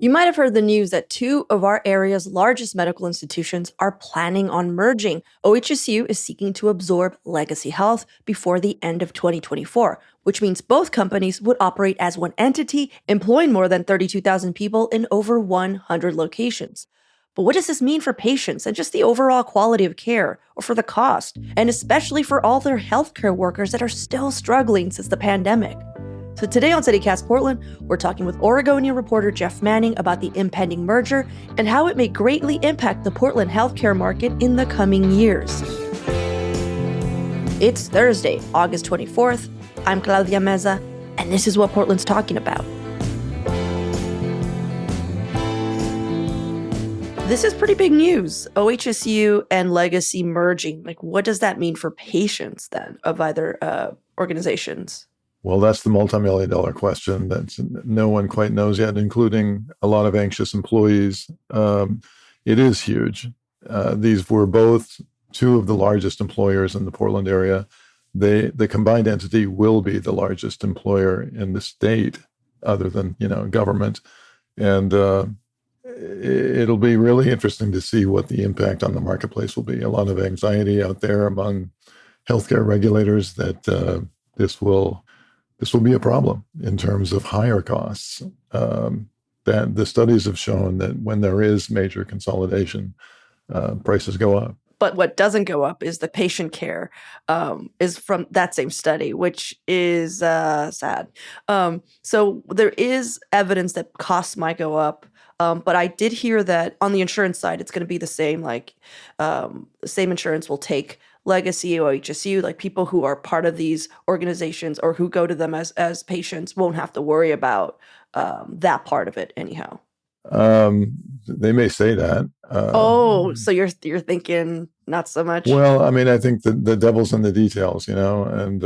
You might have heard the news that two of our area's largest medical institutions are planning on merging. OHSU is seeking to absorb Legacy Health before the end of 2024, which means both companies would operate as one entity, employing more than 32,000 people in over 100 locations. But what does this mean for patients and just the overall quality of care, or for the cost, and especially for all their healthcare workers that are still struggling since the pandemic? So today on CityCast Portland, we're talking with Oregonian reporter Jeff Manning about the impending merger and how it may greatly impact the Portland healthcare market in the coming years. It's Thursday, August 24th. I'm Claudia Meza, and this is what Portland's talking about. This is pretty big news. OHSU and Legacy merging. What does that mean for patients then of either organizations? Well, that's the multi-million-dollar question that no one quite knows yet, including a lot of anxious employees. It is huge. These were both two of the largest employers in the Portland area. The combined entity will be the largest employer in the state, other than government, and it'll be really interesting to see what the impact on the marketplace will be. A lot of anxiety out there among healthcare regulators that this will be a problem in terms of higher costs. That the studies have shown that when there is major consolidation, prices go up. But what doesn't go up is the patient care, is from that same study, which is sad. So there is evidence that costs might go up. But I did hear that on the insurance side, it's going to be the same. The same insurance will take Legacy, OHSU, people who are part of these organizations or who go to them as patients won't have to worry about that part of it anyhow. They may say that. So you're thinking not so much? Well, I mean, I think the devil's in the details, and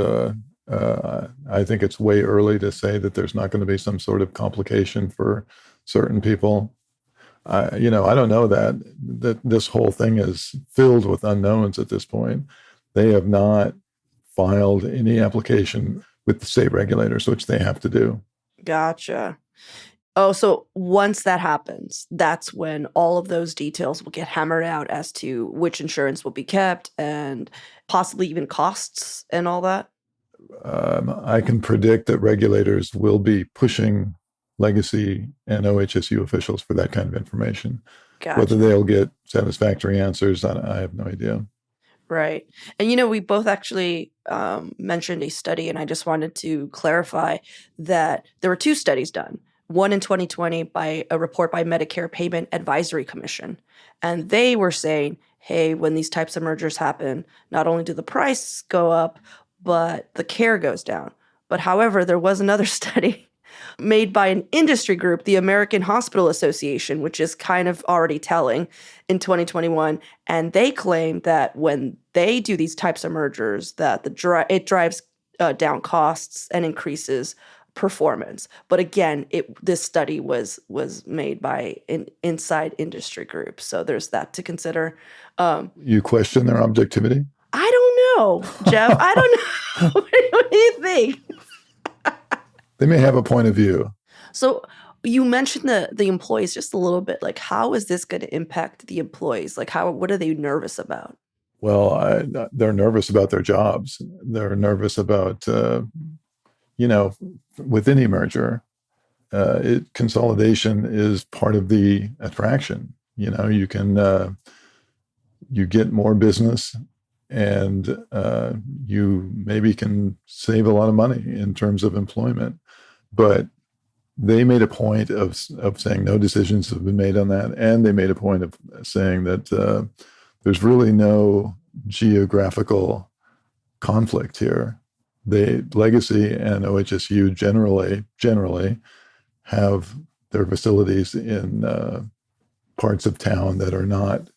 I think it's way early to say that there's not going to be some sort of complication for certain people. I don't know that this whole thing is filled with unknowns at this point. They have not filed any application with the state regulators, which they have to do. Gotcha. Oh, so once that happens, that's when all of those details will get hammered out as to which insurance will be kept and possibly even costs and all that? I can predict that regulators will be pushing Legacy and OHSU officials for that kind of information. Gotcha. Whether they'll get satisfactory answers, I have no idea. Right. And, we both actually mentioned a study, and I just wanted to clarify that there were two studies done. One in 2020 by a report by Medicare Payment Advisory Commission. And they were saying, hey, when these types of mergers happen, not only do the price go up, but the care goes down. But however, there was another study made by an industry group, the American Hospital Association, which is kind of already telling, in 2021. And they claim that when they do these types of mergers, that it drives down costs and increases performance. But again, this study was made by an inside industry group. So there's that to consider. You question their objectivity? I don't know, Jeff. I don't know. What do you think? They may have a point of view. So you mentioned the employees just a little bit. How is this going to impact the employees? What are they nervous about? Well, they're nervous about their jobs. They're nervous about, with any merger, consolidation is part of the attraction. You can, you get more business and you maybe can save a lot of money in terms of employment. But they made a point of saying no decisions have been made on that. And they made a point of saying that there's really no geographical conflict here. Legacy and OHSU generally have their facilities in parts of town that are not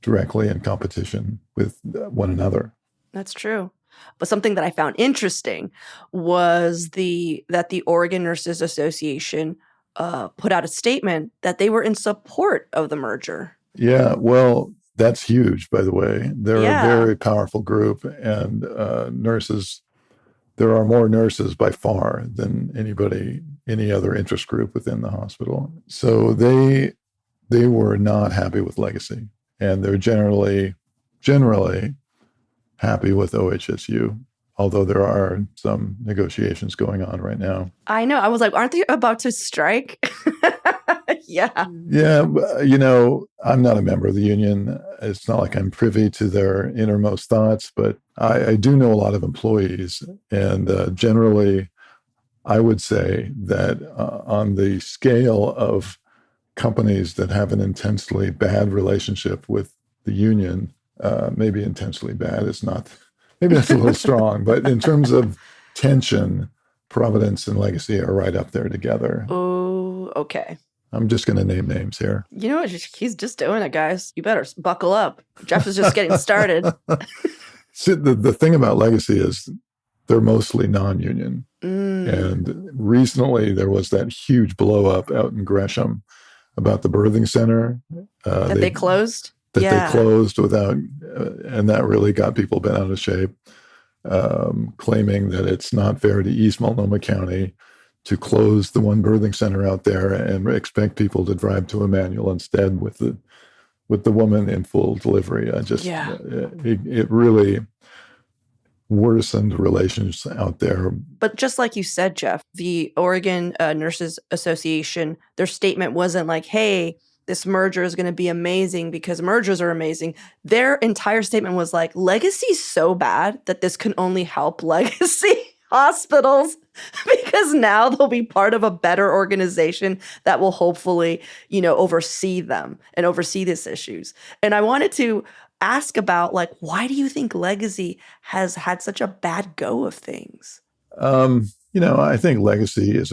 directly in competition with one another. That's true. But something that I found interesting was that the Oregon Nurses Association put out a statement that they were in support of the merger. Yeah, well, that's huge, by the way. They're a very powerful group, and nurses there are more nurses by far than any other interest group within the hospital. So they were not happy with legacy, and they're generally happy with OHSU, although there are some negotiations going on right now. I know. I was like, aren't they about to strike? Yeah. Yeah, I'm not a member of the union. It's not like I'm privy to their innermost thoughts, but I do know a lot of employees, and generally, I would say that on the scale of companies that have an intensely bad relationship with the union, maybe intensely bad is not, maybe that's a little strong, but in terms of tension, Providence and Legacy are right up there together. Oh, okay. I'm just going to name names here. You know what? He's just doing it, guys. You better buckle up. Jeff is just getting started. See, the thing about Legacy is they're mostly non-union. And recently there was that huge blow up out in Gresham about the birthing center. That they closed? They closed without, and that really got people bent out of shape, claiming that it's not fair to East Multnomah County to close the one birthing center out there and expect people to drive to Emmanuel instead with the woman in full delivery. It really worsened relations out there. But just like you said, Jeff, the Oregon Nurses Association, their statement wasn't like, hey, this merger is going to be amazing because mergers are amazing. Their entire statement was like, legacy's so bad that this can only help legacy hospitals because now they'll be part of a better organization that will hopefully, oversee them and oversee these issues. And I wanted to ask about, like, why do you think Legacy has had such a bad go of things? I think Legacy is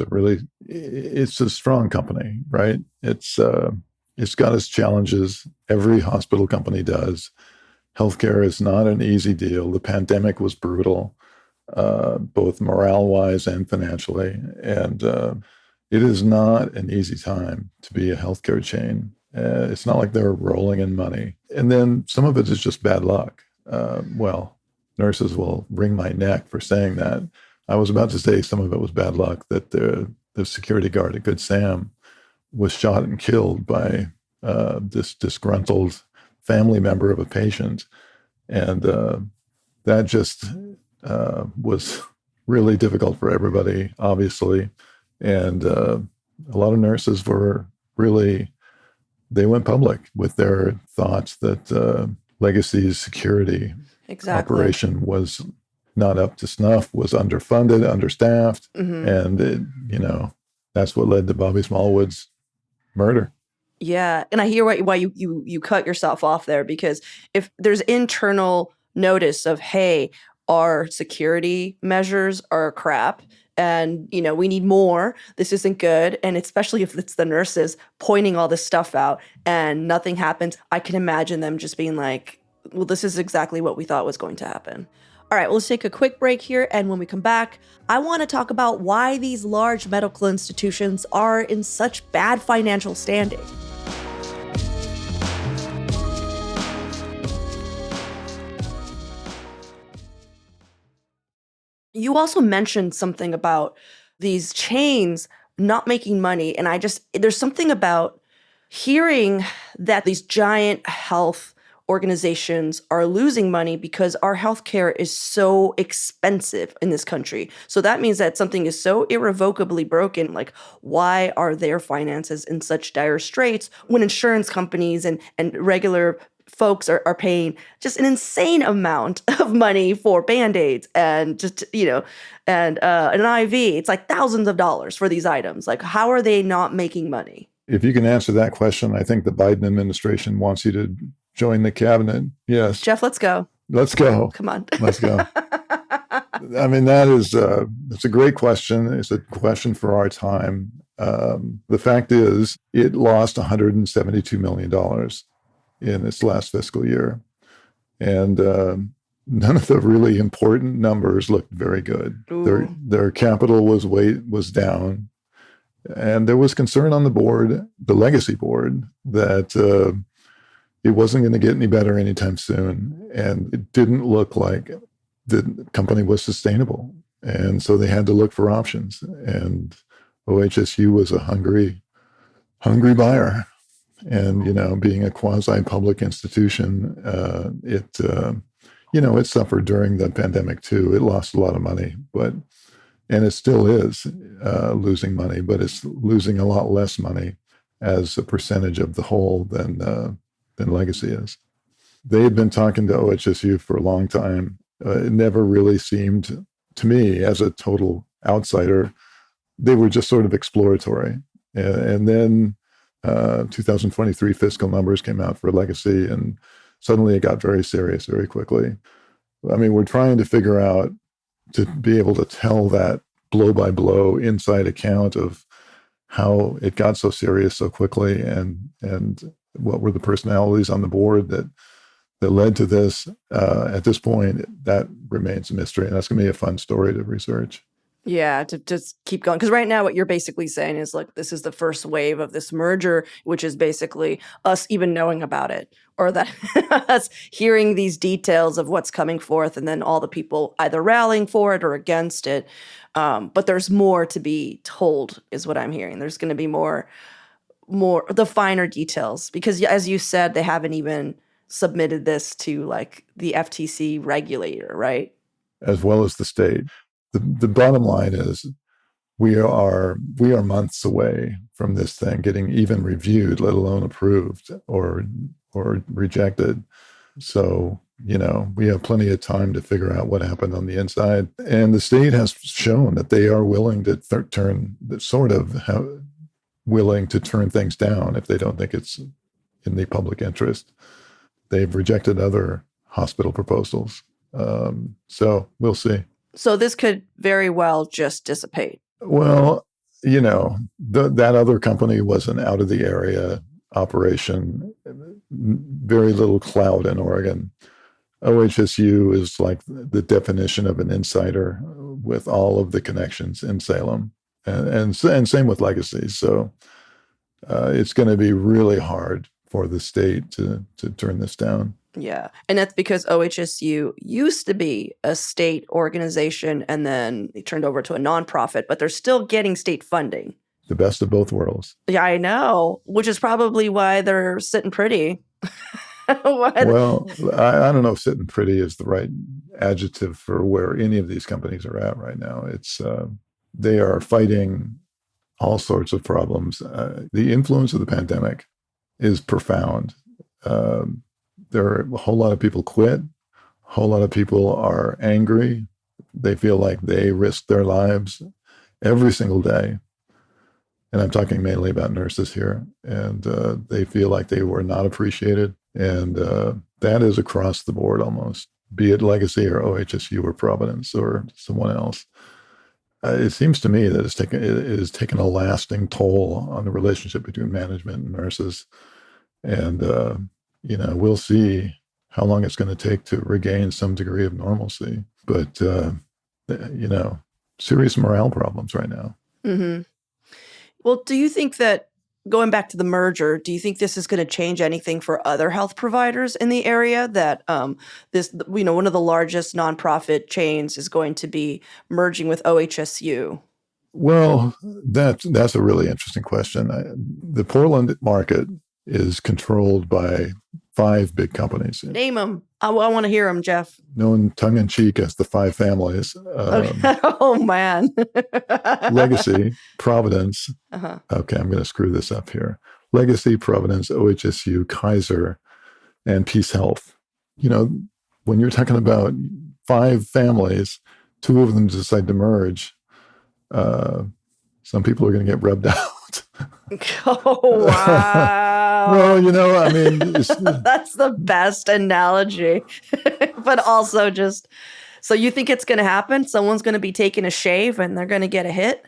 it's a strong company, right? It's got its challenges. Every hospital company does. Healthcare is not an easy deal. The pandemic was brutal, both morale-wise and financially. And it is not an easy time to be a healthcare chain. It's not like they're rolling in money. And then some of it is just bad luck. Nurses will wring my neck for saying that. I was about to say some of it was bad luck, that the security guard at Good Sam was shot and killed by this disgruntled family member of a patient. And that just was really difficult for everybody, obviously. And a lot of nurses they went public with their thoughts that Legacy's security operation was not up to snuff, was underfunded, understaffed. Mm-hmm. And, that's what led to Bobby Smallwood's murder. Yeah. And I hear why you cut yourself off there, because if there's internal notice of, hey, our security measures are crap and, we need more, this isn't good. And especially if it's the nurses pointing all this stuff out and nothing happens, I can imagine them just being like, well, this is exactly what we thought was going to happen. All right, well, let's take a quick break here. And when we come back, I want to talk about why these large medical institutions are in such bad financial standing. You also mentioned something about these chains not making money. And there's something about hearing that these giant health organizations are losing money because our healthcare is so expensive in this country. So that means that something is so irrevocably broken. Like, why are their finances in such dire straits when insurance companies and regular folks are paying just an insane amount of money for Band-Aids and just, and an IV? It's like thousands of dollars for these items. Like, how are they not making money? If you can answer that question, I think the Biden administration wants you to join the cabinet. Yes. Jeff, let's go. Let's go. Come on. Let's go. I mean, it's a great question. It's a question for our time. The fact is, it lost $172 million in its last fiscal year. And none of the really important numbers looked very good. Their capital was down. And there was concern on the legacy board, that it wasn't going to get any better anytime soon. And it didn't look like the company was sustainable. And so they had to look for options. And OHSU was a hungry buyer. And, being a quasi-public institution, it suffered during the pandemic too. It lost a lot of money, and it still is losing money, but it's losing a lot less money as a percentage of the whole than Legacy is. They had been talking to OHSU for a long time. It never really seemed to me, as a total outsider, they were just sort of exploratory. And then 2023 fiscal numbers came out for Legacy, and suddenly it got very serious very quickly. I mean, we're trying to figure out to be able to tell that blow by blow inside account of how it got so serious so quickly, and what were the personalities on the board that led to this. At this point, that remains a mystery, and that's going to be a fun story to research. Yeah, to just keep going. Because right now what you're basically saying is, like, this is the first wave of this merger, which is basically us even knowing about it, or that us hearing these details of what's coming forth, and then all the people either rallying for it or against it. But there's more to be told, is what I'm hearing. There's going to be more the finer details, because as you said, they haven't even submitted this to, like, the FTC regulator, right? As well as the state. The bottom line is we are months away from this thing getting even reviewed, let alone approved or rejected. So, we have plenty of time to figure out what happened on the inside. And the state has shown that they are willing to willing to turn things down if they don't think it's in the public interest. They've rejected other hospital proposals. So we'll see. So this could very well just dissipate. Well, that other company was an out of the area operation, very little clout in Oregon. OHSU is like the definition of an insider with all of the connections in Salem, and same with Legacy. So it's going to be really hard for the state to turn this down. Yeah. And that's because OHSU used to be a state organization, and then they turned over to a nonprofit, but they're still getting state funding. The best of both worlds. Yeah, I know, which is probably why they're sitting pretty. Well, I don't know if sitting pretty is the right adjective for where any of these companies are at right now. It's they are fighting all sorts of problems. The influence of the pandemic is profound. There are a whole lot of people quit. A whole lot of people are angry. They feel like they risk their lives every single day. And I'm talking mainly about nurses here. And they feel like they were not appreciated. And that is across the board almost, be it Legacy or OHSU or Providence or someone else. It seems to me that it has taken a lasting toll on the relationship between management and nurses. And we'll see how long it's going to take to regain some degree of normalcy. But, serious morale problems right now. Mm-hmm. Well, do you think that, going back to the merger, do you think this is going to change anything for other health providers in the area, that one of the largest nonprofit chains is going to be merging with OHSU? Well, that's a really interesting question. The Portland market is controlled by 5 big companies. Name them. I want to hear them, Jeff. Known tongue-in-cheek as the 5 families. Okay. Oh, man. Legacy, Providence. Uh-huh. Okay, I'm going to screw this up here. Legacy, Providence, OHSU, Kaiser, and Peace Health. When you're talking about 5 families, 2 of them decide to merge, some people are going to get rubbed out. Oh, wow. Well, I mean, that's the best analogy. But also just, so you think it's going to happen? Someone's going to be taking a shave and they're going to get a hit?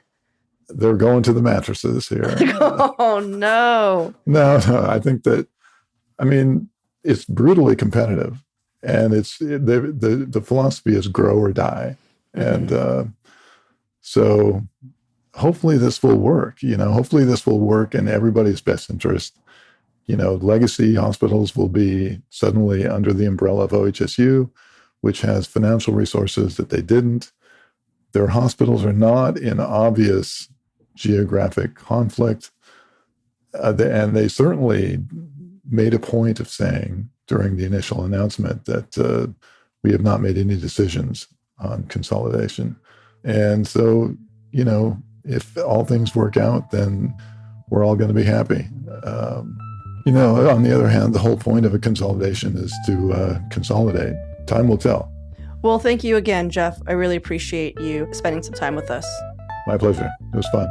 They're going to the mattresses here. Oh, no. No, I think that, it's brutally competitive, and the philosophy is grow or die. Mm-hmm. And so hopefully this will work. Hopefully this will work in everybody's best interest. Legacy hospitals will be suddenly under the umbrella of OHSU, which has financial resources that they didn't. Their hospitals are not in obvious geographic conflict. And they certainly made a point of saying during the initial announcement that we have not made any decisions on consolidation. And so, if all things work out, then we're all going to be happy. On the other hand, the whole point of a consolidation is to consolidate. Time will tell. Well, thank you again, Jeff. I really appreciate you spending some time with us. My pleasure. It was fun.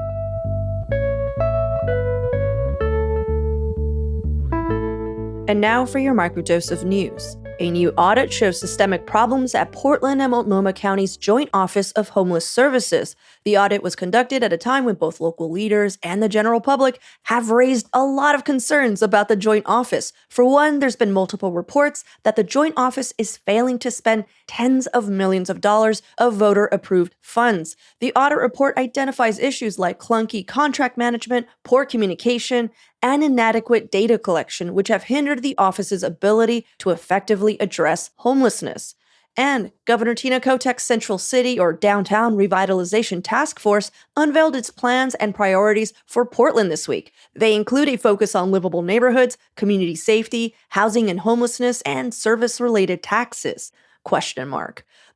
And now for your microdose of news. A new audit shows systemic problems at Portland and Multnomah County's Joint Office of Homeless Services. The audit was conducted at a time when both local leaders and the general public have raised a lot of concerns about the Joint Office. For one, there's been multiple reports that the Joint Office is failing to spend tens of millions of dollars of voter-approved funds. The audit report identifies issues like clunky contract management, poor communication, and inadequate data collection, which have hindered the office's ability to effectively address homelessness. And Governor Tina Kotek's Central City or Downtown Revitalization Task Force unveiled its plans and priorities for Portland this week. They include a focus on livable neighborhoods, community safety, housing and homelessness, and service-related taxes. ?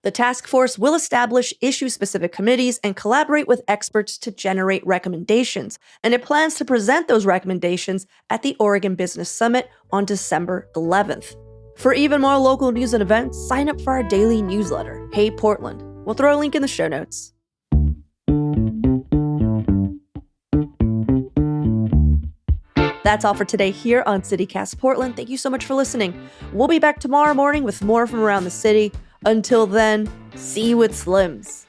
The task force will establish issue-specific committees and collaborate with experts to generate recommendations, and it plans to present those recommendations at the Oregon Business Summit on December 11th. For even more local news and events, sign up for our daily newsletter, Hey Portland. We'll throw a link in the show notes. That's all for today here on CityCast Portland. Thank you so much for listening. We'll be back tomorrow morning with more from around the city. Until then, see you at Slim's.